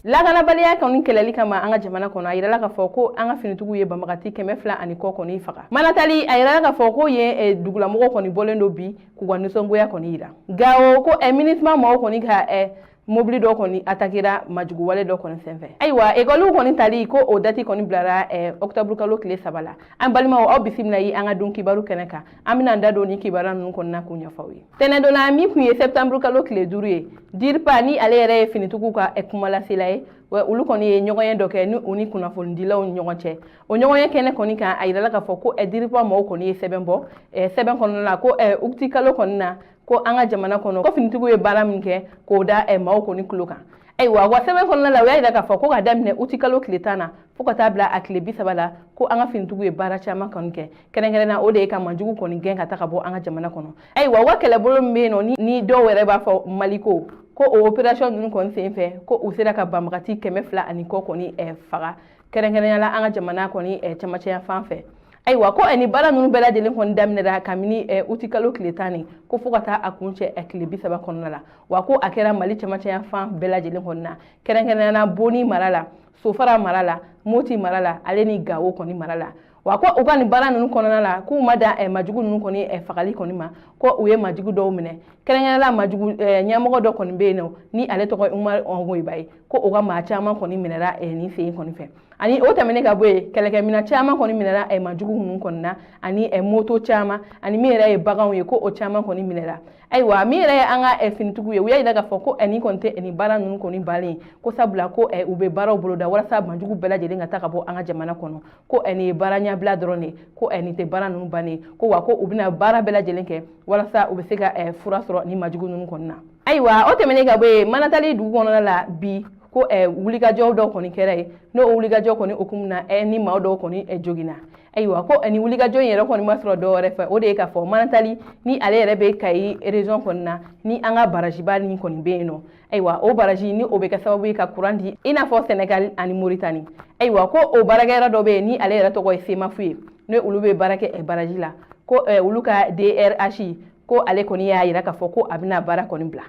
laganabaliya kɔni kɛlɛli kama an ka jamana kɔnɔ a yirala k'a fɔ ko an ka finitigiw ye banbagati 200 ani kɔ kɔni faga Manatali a yirala k'a fɔ ko ye dugulamɔgɔ kɔni bɔlen do bi k'u ka nisɔngoya kɔni yira Gao ko MINUSMA mɔgɔw kɔni ka mobili dɔ kɔni attaquera majugu wale dɔ kɔni senfɛ ayiwa école kɔni tali ko o date kɔni bilara octobre kalo tile 3 la an balimaw aw bisimila yi an ka don kibaru kɛnɛ kan an bɛna da don ni kibara ninnu kɔnɔna k'u ɲɛfɔ ye tɛnɛ dɔ la min kun ye septembre kalo tile 5 ye DIRPA ni ale yɛrɛ ye finitigiw ka kumalasela ye olu kɔni ye ɲɔgɔnye dɔ kɛ ni u ni kunnafonidilaw ni ɲɔgɔn cɛ o ɲɔgɔnye kɛnɛ kɔni kan a yirala k'a fɔ ko DIRPA mɔgɔw kɔni ye sɛbɛn bɔ sɛbɛn kɔnɔna la ko uti kalo kɔni na ko an ka jamana kɔnɔ ko finitigiw ye baara min kɛ k'o da maaw kɔni kulo kan ayiwa wa sɛbɛn kɔnɔna la u y'a yira k'a fɔ ko ka daminɛ uti kalo tile 10 na fo ka taa bila a tile 30 la ko an ka finitigiw ye baara caman kɔni kɛ kɛrɛnkɛrɛnna o de ye ka manjugu kɔni gɛn ka taa ka bɔ an ka jamana kɔnɔ ayiwa wa kɛlɛbolo min bɛ yen nɔ ni dɔw yɛrɛ b'a fɔ Maliko ko o opération ninnu kɔni senfɛ ko u sera ka banbagati 200 ani kɔ kɔni faga kɛrɛnkɛrɛnnenya la an ka jamana kɔni cɛmancɛya fan fɛ ayiwa ko ni baara ninnu bɛɛ lajɛlen kɔni daminɛra kabini uti kalo tile 10 ko fo ka taa a kuncɛ tile 30 kɔnɔna la wa ko a kɛra Mali cɛmancɛya fan bɛɛ lajɛlen kɔni na kɛrɛnkɛrɛnnenya Boni mara la Sofara mara la Moti mara la ale ni Gao kɔni mara la wa ko u ka nin baara ninnu kɔnɔna la k'u ma da majugu ninnu kɔni fagali kɔni ma ko u ye majugu dɔw minɛ kɛrɛnkɛrɛnnenya majugu ɲɛmɔgɔ dɔ kɔni bɛ yen nɔ ni ale tɔgɔ Umar Ongoyiba ye ko u ka maa caman kɔni minɛra nin sen kɔni fɛ ani o tɛmɛnen ka bɔ yen kɛlɛkɛminɛ caman kɔni minɛra majugu ninnu kɔni na ani moto caman ani min yɛrɛ ye baganw ye ko o caman kɔni minɛra ayiwa min yɛrɛ ye an ka finitigiw ye u y'a yira k'a fɔ ko ni kɔni tɛ nin baara ninnu kɔni balen ko sabula ko u bɛ baaraw boloda walasa majugu bɛɛ lajɛlen ka taa ka bɔ an ka jamana kɔnɔ ko nin ye baara ɲɛbila dɔrɔn de ko nin tɛ baara ninnu bannen ko wa ko u bɛna baara bɛɛ lajɛlen kɛ walasa u bɛ se ka fura sɔrɔ ni majugu ninnu kɔni na ayiwa o tɛmɛnen ka bɔ yen Manatali dugu kɔnɔna la bi ko wulikajɔw dɔw kɔni kɛra ye n'o wulikajɔ kɔni hukumu na ni maa dɔw kɔni joginna ayiwa ko ni wulikajɔ in yɛrɛ kɔni ma sɔrɔ dɔw wɛrɛ fɛ o de ye k'a fɔ Manatali ni ale yɛrɛ bɛ Kayi région kɔni na ni an ka barajiba ni kɔni bɛ yen nɔ ayiwa o baraji ni o bɛ kɛ sababu ye ka courant di i n'a fɔ Sénégal ani Mauritanie ayiwa ko o baarakɛyɔrɔ dɔ bɛ yen ni ale yɛrɛ tɔgɔ ye Semafu ye ni olu bɛ baara kɛ baraji la ko olu ka DRH ko ale kɔni y'a yira k'a fɔ ko a bɛna baara kɔni bila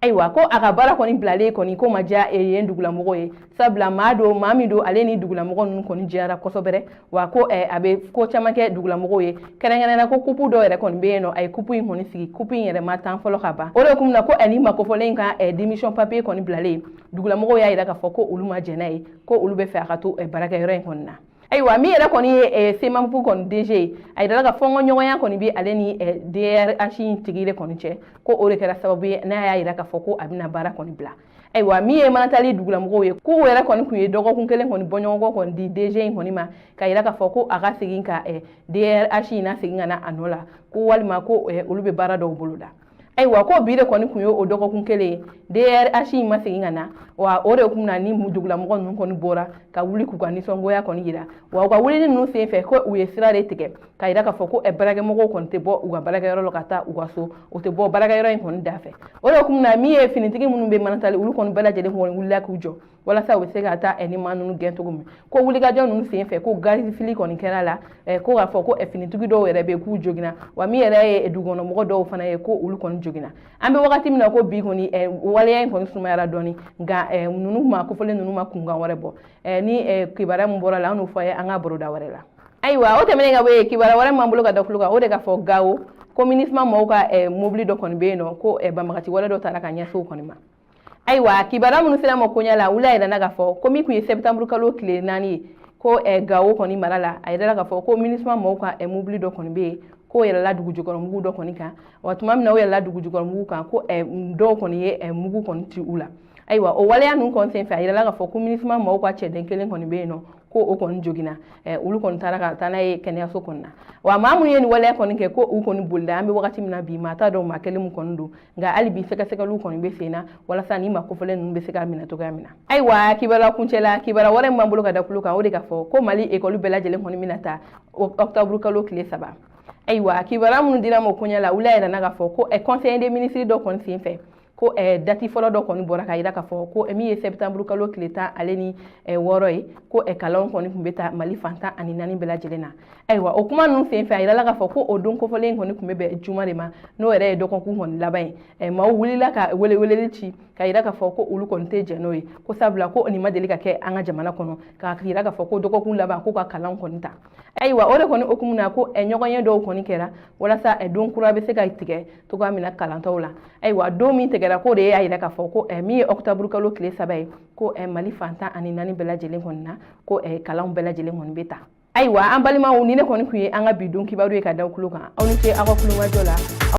ayiwa ko a ka baara kɔni bilalen kɔni ko ma diya yen dugulamɔgɔ ye sabula maa min don ale ni dugulamɔgɔ ninnu kɔni jɛra kosɛbɛ wa ko a bɛ ko caman kɛ dugulamɔgɔw ye kɛrɛnkɛrɛnnenya ko coupe dɔw yɛrɛ kɔni bɛ yen nɔ a ye coupe in kɔni sigi coupe in yɛrɛ ma tan fɔlɔ ka ban o de hukumu na ko ni makofɔlen ka démission papier kɔni bilalen dugulamɔgɔw y'a yira k'a fɔ ko olu ma jɛn n'a ye ko olu bɛ fɛ a ka to baarakɛyɔrɔ in kɔni na ayiwa min yɛrɛ kɔni ye Semafu kɔni DG ye a yirala ka fɔngɔ ɲɔgɔnya kɔni bɛ ale ni DRH tigi de kɔni cɛ ko o de kɛra sababu ye n'a y'a yira k'a fɔ ko a bɛna baara kɔni bila ayiwa min ye Manatali dugulamɔgɔw ye k'u yɛrɛ kɔni kun ye dɔgɔkun kelen kɔni bɔɲɔgɔnkɔ kɔni di DG in kɔni ma ka yira k'a fɔ ko a ka segin ka DRH in na segin ka na a nɔ la ko walima ko olu bɛ baara dɔw boloda ayiwa ko bi de kɔni kun ye o dɔgɔkun kelen DRH in ma segin ka na wa o de kun na ni dugulamɔgɔ ninnu kɔni bɔra ka wuli k'u ka nisɔngoya kɔni yira wa u ka wulili ninnu senfɛ ko u ye sira de tigɛ ka yira k'a fɔ ko baarakɛmɔgɔw kɔni tɛ bɔ u ka baarakɛyɔrɔ la ka taa u ka so o tɛ bɔ baarakɛyɔrɔ in kɔni da fɛ o de kun na min ye finitigi minnu bɛ Manatali olu kɔni bɛɛ lajɛlen kɔni wulila k'u jɔ walasa u bɛ se ka taa ni maa ninnu gɛn cogo min ko wulikajɔ ninnu senfɛ ko gaz fili kɔni kɛra la ko k'a fɔ ko finitigi dɔw yɛrɛ bɛ k'u joginna wa min yɛrɛ ye dugukɔnɔmɔgɔ dɔw fana ye ko olu kɔni joginna an bɛ wagati min na ko bi kɔni waleya in kɔni sumayara dɔɔni nka ninnu ma kofɔlen ninnu ma kunkan wɛrɛ bɔ ni kibaruya min bɔra la an n'o fɔ a ye an ka baroda wɛrɛ la ayiwa o tɛmɛnen ka bɔ yen kibaruya wɛrɛ m'an bolo ka da tulo kan o de ka fɔ Gao ko MINUSMA mɔgɔw ka mobili dɔ kɔni bɛ yen nɔ ko banbagati wale dɔ taara ka ɲɛsin o kɔni ma ayiwa kibaruya minnu sera ma koɲɛ la olu y'a yirana k'a fɔ ko min kun ye septembre kalo tile 4 ye ko Gao kɔni mara la a yirala k'a fɔ ko MINUSMA mɔgɔw ka mobili dɔ kɔni bɛ yen ko yɛlɛla dugu jukɔrɔmugu dɔ kɔni kan wa tuma min na o yɛlɛla dugu jukɔrɔmugu kan ko dɔw kɔni ye mugu kɔni ci u la ayiwa o waleya ninnu kɔni senfɛ a yirala k'a fɔ ko MINUSMA mɔgɔw ka cɛden kelen kɔni bɛ yen nɔ ko o kɔni joginna olu kɔni taara ka taa n'a ye kɛnɛyaso kɔni na wa maa minnu ye nin waleya kɔni kɛ ko u kɔni bolila an bɛ wagati min na bi maa t'a dɔn maa kelen min kɔni don nka hali bi sɛgɛsɛgɛliw kɔni bɛ sen na walasa ni maa kofɔlen ninnu bɛ se ka minɛ cogoya min na ayiwa kibaruya kuncɛla kibaruya wɛrɛ min b'an bolo ka da tulo kan o de ka fɔ ko Mali école bɛɛ lajɛlen kɔni bɛna taa octobre kalo tile 3 ayiwa kibaruya minnu dira ma o koɲɛ la olu y'a yirana k'a fɔ ko conseiller des ministres dɔ kɔni senfɛ ko dati fɔlɔ dɔ kɔni bɔra ka yira k'a fɔ ko min ye septembre kalo tile 10 ale ni 6 ye ko kalanw kɔni kun bɛ taa Mali fantan ani 4 bɛɛ lajɛlen na. Ayiwa o kuma ninnu senfɛ a yirala k'a fɔ ko o don kɔfɔlen kɔni kun bɛ bɛn juma de ma n'o yɛrɛ ye dɔgɔkun kɔni laban ye. Maaw wulila ka weleweleli ci ka yira k'a fɔ ko olu kɔni tɛ jɛn n'o ye ko sabula ko nin ma deli ka kɛ an ka jamana kɔnɔ k'a yira k'a fɔ ko dɔgɔkun laban ko ka kalan kɔni ta. Ayiwa o de kɔni okumu na ko ɲɔgɔnye dɔw kɔni kɛra walasa don kura bɛ se ka tigɛ cogoya min na kalantɔw la. Ayiwa don min tigɛra ko de y'a yira k'a fɔ ko min ye octobre kalo tile 3 ye ko Mali fantan ani 4 bɛɛ lajɛlen kɔni na ko kalanw bɛɛ lajɛlen kɔni bɛ ta. Ayiwa an balimaw ni ne kɔni kun ye an ka bi don kibaru ye ka da kulo kan aw ni ce aw ka kulomajɔ la.